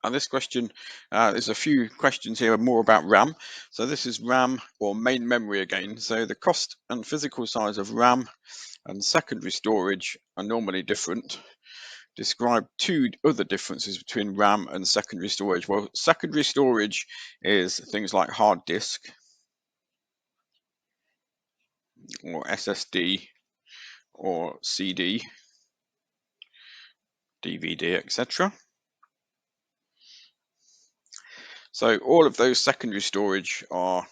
And this question, there's a few questions here more about RAM. So this is RAM or main memory again. So the cost and physical size of RAM and secondary storage are normally different. Describe two other differences between RAM and secondary storage. Well, secondary storage is things like hard disk or SSD or CD, DVD, etc. So all of those secondary storage are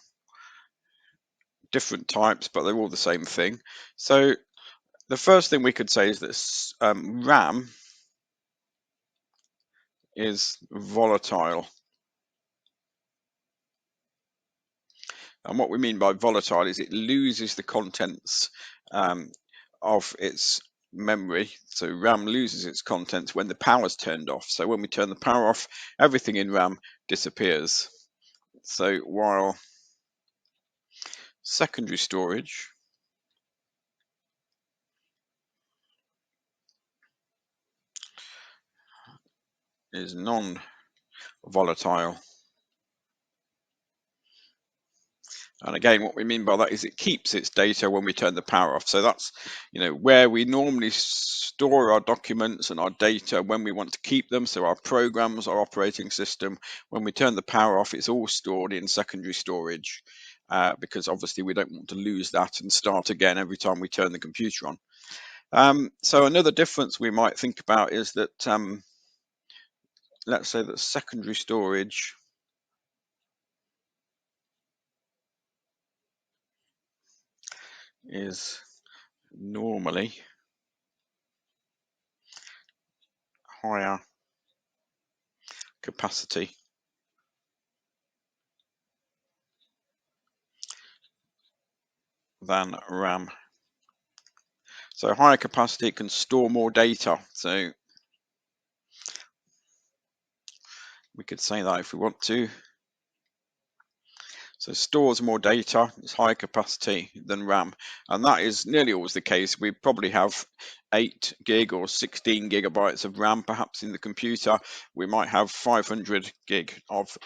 different types, but they're all the same thing. So the first thing we could say is that RAM is volatile. And what we mean by volatile is it loses the contents of its memory. So RAM loses its contents when the power's turned off. So when we turn the power off, everything in RAM disappears. So while secondary storage is non-volatile. And again, what we mean by that is it keeps its data when we turn the power off. So that's, where we normally store our documents and our data when we want to keep them. So our programs, our operating system, when we turn the power off, it's all stored in secondary storage because obviously we don't want to lose that and start again every time we turn the computer on. So another difference we might think about is that, let's say that secondary storage is normally higher capacity than RAM. So higher capacity can store more data. So we could say that if we want to. So stores more data, it's higher capacity than RAM. And that is nearly always the case. We probably have 8 gig or 16 gigabytes of RAM perhaps in the computer. We might have 500 gig of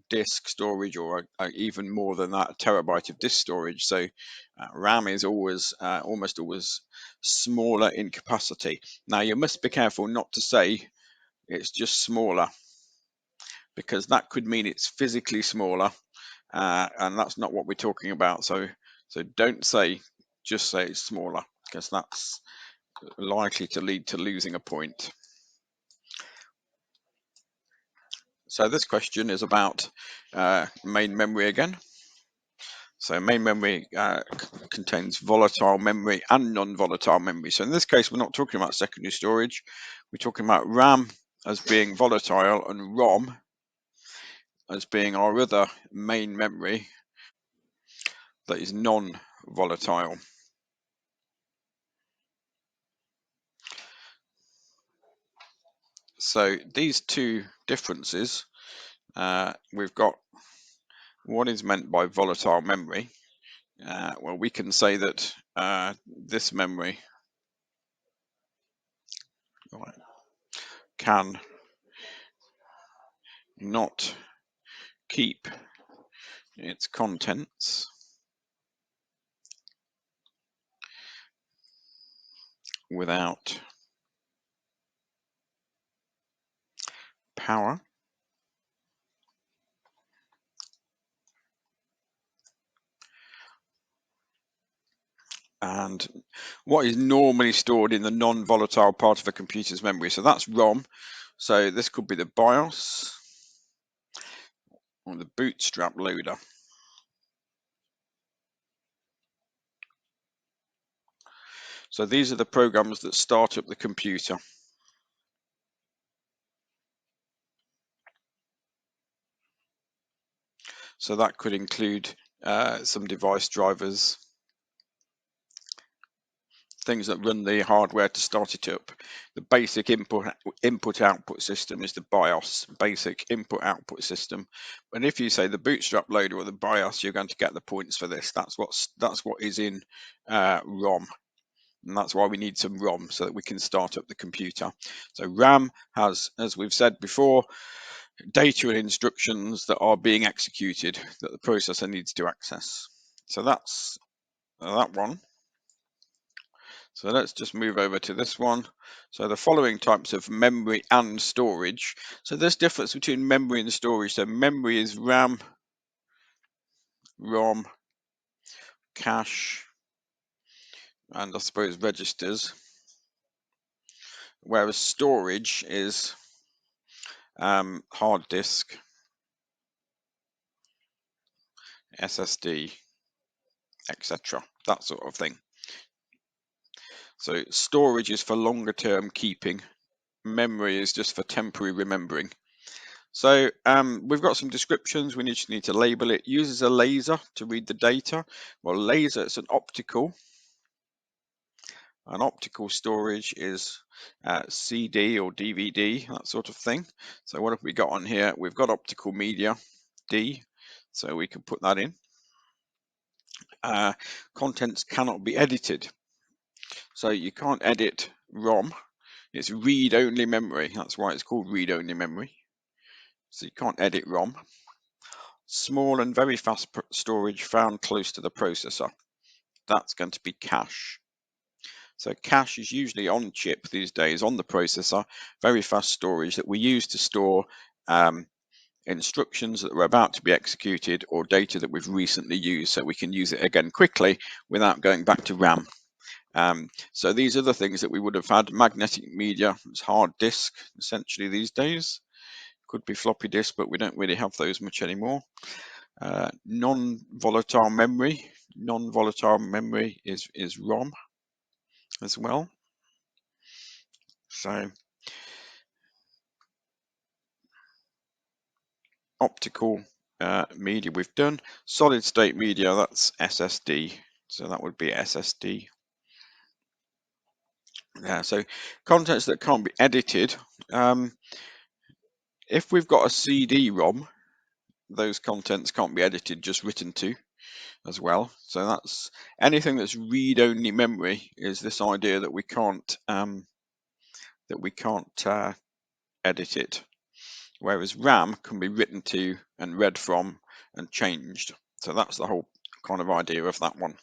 disk storage, or even more than that, a terabyte of disk storage. So RAM is always almost always smaller in capacity. Now you must be careful not to say it's just smaller, because that could mean it's physically smaller, and that's not what we're talking about. So don't say, just say it's smaller, because that's likely to lead to losing a point. So this question is about main memory again. So main memory contains volatile memory and non-volatile memory. So in this case, we're not talking about secondary storage. We're talking about RAM as being volatile and ROM as being our other main memory that is non-volatile. So these two differences, we've got what is meant by volatile memory. Well, we can say that this memory can not keep its contents without power, and what is normally stored in the non-volatile part of a computer's memory. So that's ROM. So this could be the BIOS or the bootstrap loader. So these are the programs that start up the computer. So that could include some device drivers, things that run the hardware to start it up. The basic input-output system is the BIOS, basic input-output system. And if you say the bootstrap loader or the BIOS, you're going to get the points for this. That's what is in ROM. and that's why we need some ROM so that we can start up the computer. So RAM has, as we've said before, data and instructions that are being executed that the processor needs to access. So that's that one. So let's just move over to this one. So the following types of memory and storage. So there's difference between memory and storage. So memory is RAM, ROM, cache, and I suppose registers. Whereas storage is hard disk, SSD, etc. That sort of thing. So storage is for longer term keeping. Memory is just for temporary remembering. So we've got some descriptions. We just need to label it. Uses a laser to read the data. Well, laser, it's an optical. An optical storage is CD or DVD, that sort of thing. So what have we got on here? We've got optical media, D, so we can put that in. Contents cannot be edited. So you can't edit ROM. It's read-only memory. That's why it's called read-only memory. So you can't edit ROM. Small and very fast storage found close to the processor. That's going to be cache. So cache is usually on chip these days on the processor, very fast storage that we use to store instructions that are about to be executed or data that we've recently used, so we can use it again quickly without going back to RAM. So these are the things that we would have had. Magnetic media, it's hard disk essentially these days. Could be floppy disk, but we don't really have those much anymore. Non-volatile memory. Non-volatile memory is ROM as well. So optical media we've done. Solid state media, that's SSD. So that would be SSD. Yeah, so contents that can't be edited. If we've got a CD-ROM, those contents can't be edited, just written to as well. So that's anything that's read-only memory is this idea that we can't edit it. Whereas RAM can be written to and read from and changed. So that's the whole kind of idea of that one.